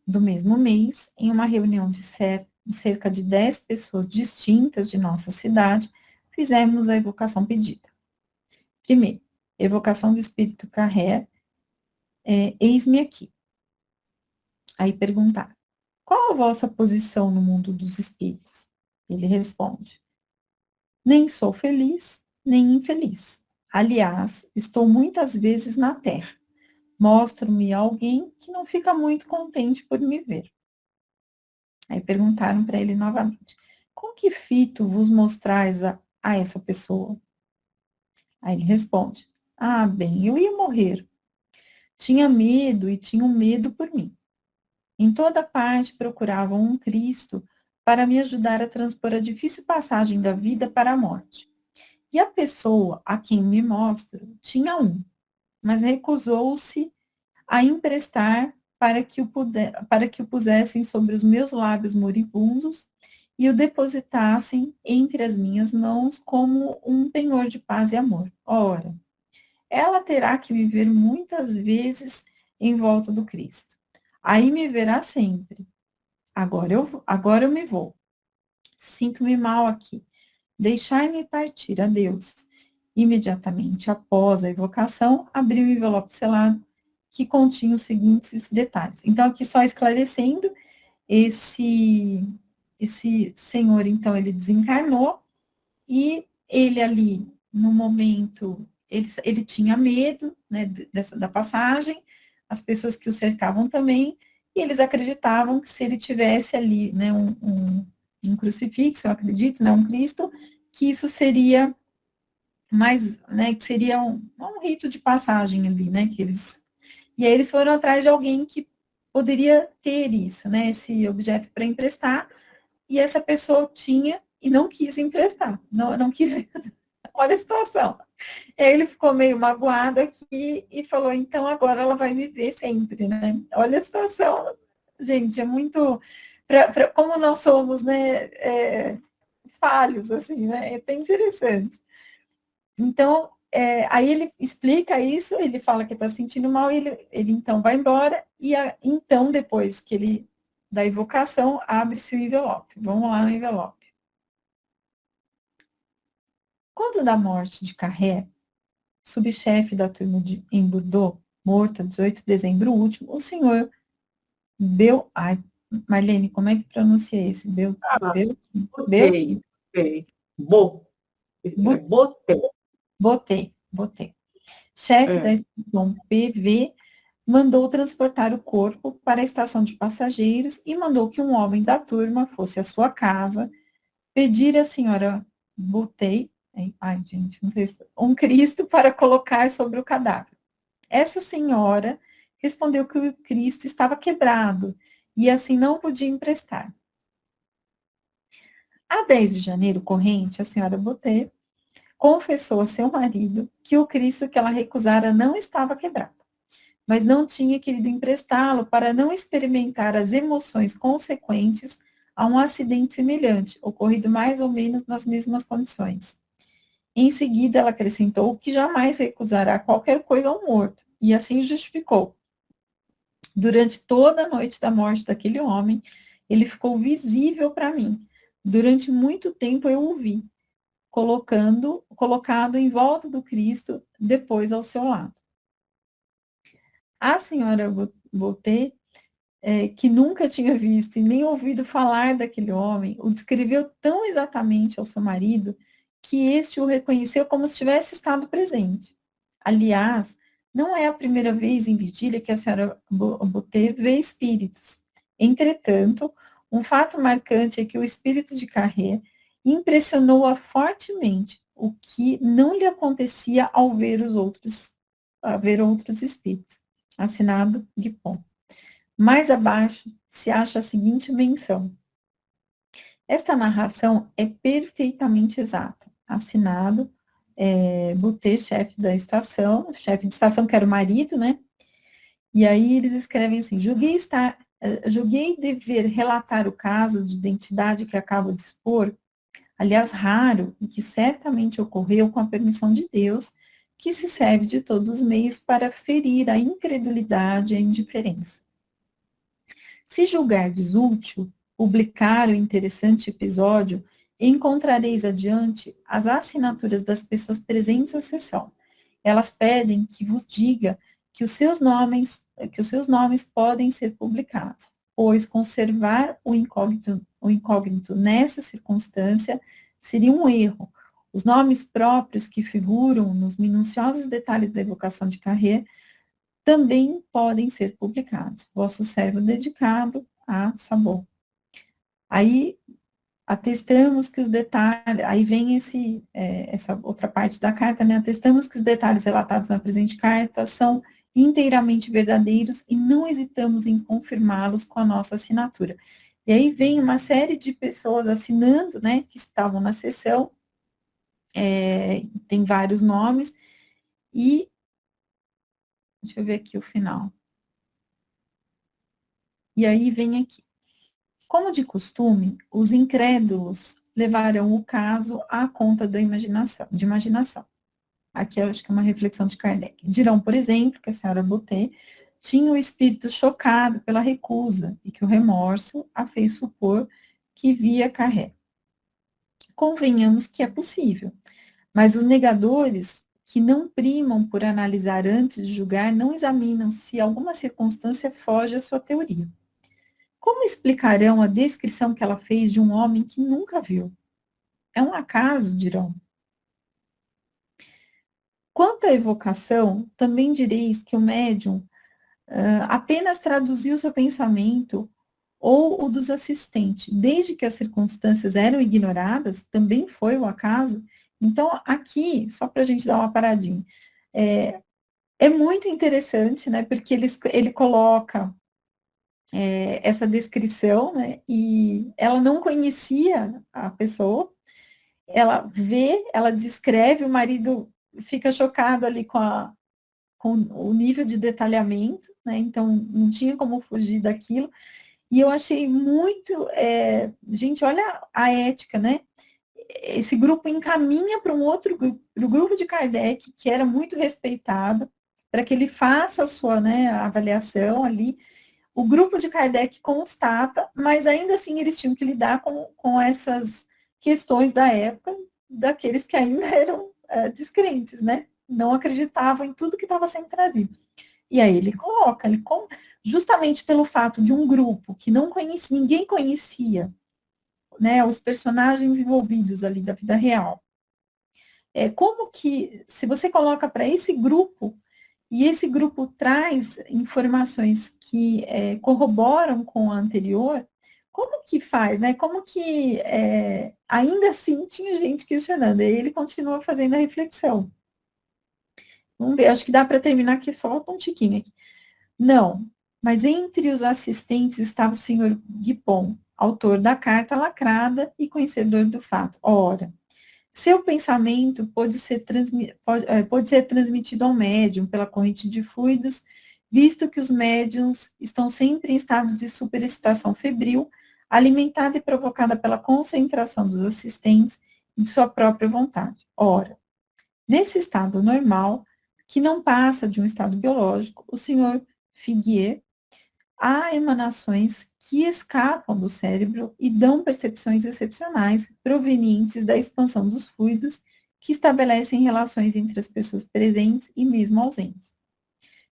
do mesmo mês, em uma reunião de cerca de 10 pessoas distintas de nossa cidade, fizemos a evocação pedida. Primeiro, evocação do espírito Carré, eis-me aqui. Aí perguntaram, qual a vossa posição no mundo dos espíritos? Ele responde, nem sou feliz, nem infeliz. Aliás, estou muitas vezes na terra. Mostro-me alguém que não fica muito contente por me ver. Aí perguntaram para ele novamente, com que fito vos mostrais a essa pessoa? Aí ele responde, bem, eu ia morrer. Tinha medo e tinham medo por mim. Em toda parte procuravam um Cristo para me ajudar a transpor a difícil passagem da vida para a morte. E a pessoa a quem me mostro tinha um, mas recusou-se a emprestar para que o pusessem sobre os meus lábios moribundos e o depositassem entre as minhas mãos como um penhor de paz e amor. Ora, ela terá que me ver muitas vezes em volta do Cristo. Aí me verá sempre. Agora eu me vou. Sinto-me mal aqui. Deixai-me partir. Adeus. Imediatamente após a evocação, abri o envelope selado que continha os seguintes detalhes. Então, aqui só esclarecendo, esse senhor, então, ele desencarnou e ele ali, no momento, ele tinha medo, né, da passagem, as pessoas que o cercavam também, e eles acreditavam que se ele tivesse ali, né, um crucifixo, eu acredito, né, um Cristo, que isso seria mais, né, que seria um rito de passagem ali, né, e aí eles foram atrás de alguém que poderia ter isso, né, esse objeto para emprestar, e essa pessoa tinha e não quis emprestar, não quis, olha a situação. E aí ele ficou meio magoado aqui e falou, então agora ela vai me ver sempre, né? Olha a situação, gente, é muito, como nós somos, né, falhos, assim, né, é até interessante. Então, aí ele explica isso, ele fala que está sentindo mal, ele então vai embora, e então, depois que ele da evocação, abre-se o envelope. Vamos lá no envelope. Quando da morte de Carré, subchefe da turma em Bordeaux, morto 18 de dezembro último, o senhor Ai, Marlene, como é que pronuncia esse? Botei, botei. Botei. Chefe da estação PV mandou transportar o corpo para a estação de passageiros e mandou que um homem da turma fosse à sua casa pedir à senhora Botei, gente, não sei se, um Cristo para colocar sobre o cadáver. Essa senhora respondeu que o Cristo estava quebrado e assim não podia emprestar. A 10 de janeiro corrente, a senhora Botei confessou a seu marido que o Cristo que ela recusara não estava quebrado, mas não tinha querido emprestá-lo para não experimentar as emoções consequentes a um acidente semelhante, ocorrido mais ou menos nas mesmas condições. Em seguida, ela acrescentou que jamais recusará qualquer coisa ao morto, e assim justificou. Durante toda a noite da morte daquele homem, ele ficou visível para mim. Durante muito tempo eu o vi, colocado em volta do Cristo, depois ao seu lado. A senhora Botei, que nunca tinha visto e nem ouvido falar daquele homem, o descreveu tão exatamente ao seu marido que este o reconheceu como se tivesse estado presente. Aliás, não é a primeira vez em vigília que a senhora Botei vê espíritos. Entretanto, um fato marcante é que o espírito de Carré impressionou-a fortemente, o que não lhe acontecia ao ver outros espíritos. Assinado Guipon. Mais abaixo se acha a seguinte menção. Esta narração é perfeitamente exata. Assinado Botei, chefe de estação que era o marido, né? E aí eles escrevem assim, julguei dever relatar o caso de identidade que acabo de expor, aliás, raro, e que certamente ocorreu com a permissão de Deus, que se serve de todos os meios para ferir a incredulidade e a indiferença. Se julgardes útil publicar o interessante episódio, encontrareis adiante as assinaturas das pessoas presentes à sessão. Elas pedem que vos diga que os seus nomes podem ser publicados, pois conservar o incógnito nessa circunstância seria um erro. Os nomes próprios que figuram nos minuciosos detalhes da evocação de Carré também podem ser publicados. Vosso servo dedicado a Sabot. Aí atestamos que os detalhes, aí vem essa outra parte da carta, né? Atestamos que os detalhes relatados na presente carta são inteiramente verdadeiros e não hesitamos em confirmá-los com a nossa assinatura. E aí vem uma série de pessoas assinando, né, que estavam na sessão, tem vários nomes, e deixa eu ver aqui o final. E aí vem aqui. Como de costume, os incrédulos levarão o caso à conta de imaginação. Aqui eu acho que é uma reflexão de Kardec. Dirão, por exemplo, que a senhora Botei tinha o espírito chocado pela recusa e que o remorso a fez supor que via Carré. Convenhamos que é possível, mas os negadores que não primam por analisar antes de julgar não examinam se alguma circunstância foge à sua teoria. Como explicarão a descrição que ela fez de um homem que nunca viu? É um acaso, dirão. Quanto à evocação, também direis que o médium apenas traduziu seu pensamento ou o dos assistentes, desde que as circunstâncias eram ignoradas, também foi o acaso. Então, aqui, só para a gente dar uma paradinha, é muito interessante, né, porque ele coloca essa descrição, né, e ela não conhecia a pessoa, ela descreve, o marido fica chocado ali com o nível de detalhamento, né, então não tinha como fugir daquilo, e eu achei muito, gente, olha a ética, né, esse grupo encaminha para um outro grupo, para o grupo de Kardec, que era muito respeitado, para que ele faça a sua, né, avaliação ali. O grupo de Kardec constata, mas ainda assim eles tinham que lidar com essas questões da época, daqueles que ainda eram descrentes, né? Não acreditavam em tudo que estava sendo trazido. E aí ele coloca, justamente pelo fato de um grupo que não conhecia, ninguém conhecia, né, os personagens envolvidos ali da vida real. Como que, se você coloca para esse grupo, e esse grupo traz informações que corroboram com a anterior, como que faz, né? Como que ainda assim tinha gente questionando, e ele continua fazendo a reflexão. Vamos ver, acho que dá para terminar aqui, só falta um tiquinho aqui. Não, mas entre os assistentes estava o senhor Guipon, autor da carta lacrada e conhecedor do fato. Ora, seu pensamento pode ser transmitido ao médium pela corrente de fluidos, visto que os médiums estão sempre em estado de superexcitação febril, alimentada e provocada pela concentração dos assistentes e de sua própria vontade. Ora, nesse estado normal, que não passa de um estado biológico, o senhor Figuier, há emanações que escapam do cérebro e dão percepções excepcionais provenientes da expansão dos fluidos que estabelecem relações entre as pessoas presentes e mesmo ausentes.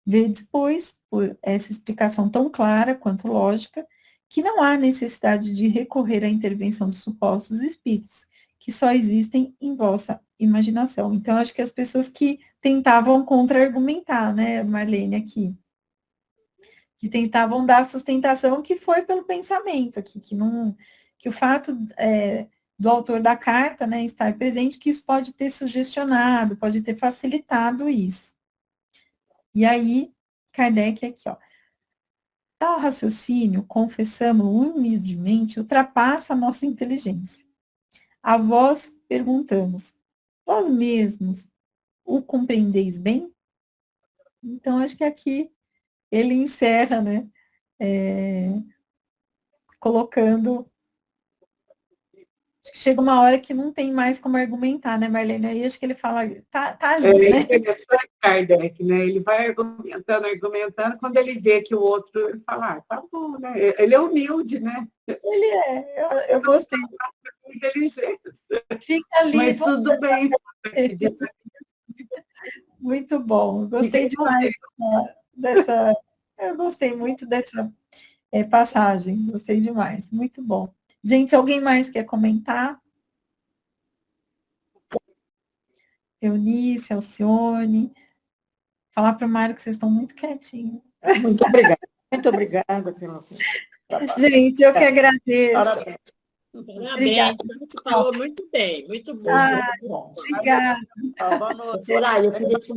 Vedes, pois, por essa explicação tão clara quanto lógica, que não há necessidade de recorrer à intervenção dos supostos espíritos, que só existem em vossa imaginação. Então, acho que as pessoas que tentavam contra-argumentar, né, Marlene, aqui, que tentavam dar sustentação que foi pelo pensamento aqui, que o fato do autor da carta, né, estar presente, que isso pode ter sugestionado, pode ter facilitado isso. E aí, Kardec aqui, ó. Tal raciocínio, confessamos humildemente, ultrapassa a nossa inteligência. A vós perguntamos, vós mesmos o compreendeis bem? Então, acho que aqui ele encerra, né, colocando... Acho que chega uma hora que não tem mais como argumentar, né, Marlene? Aí acho que ele fala, tá ali, né? É interessante, Kardec, né? Ele vai argumentando, quando ele vê que o outro, ele fala, tá bom, né? Ele é humilde, né? Ele eu gostei. Inteligência. Fica ali. Mas tudo bem. Muito bom. Gostei demais dessa... Eu gostei muito dessa passagem. Gostei demais. Muito bom. Gente, alguém mais quer comentar? Eunice, Alcione. Falar para o Mário que vocês estão muito quietinhos. Muito obrigada. Muito obrigada pelo trabalho. Gente, eu que agradeço. Parabéns. Parabéns, você falou muito bem, muito bom. Obrigada. Boa noite. Soraya, eu queria te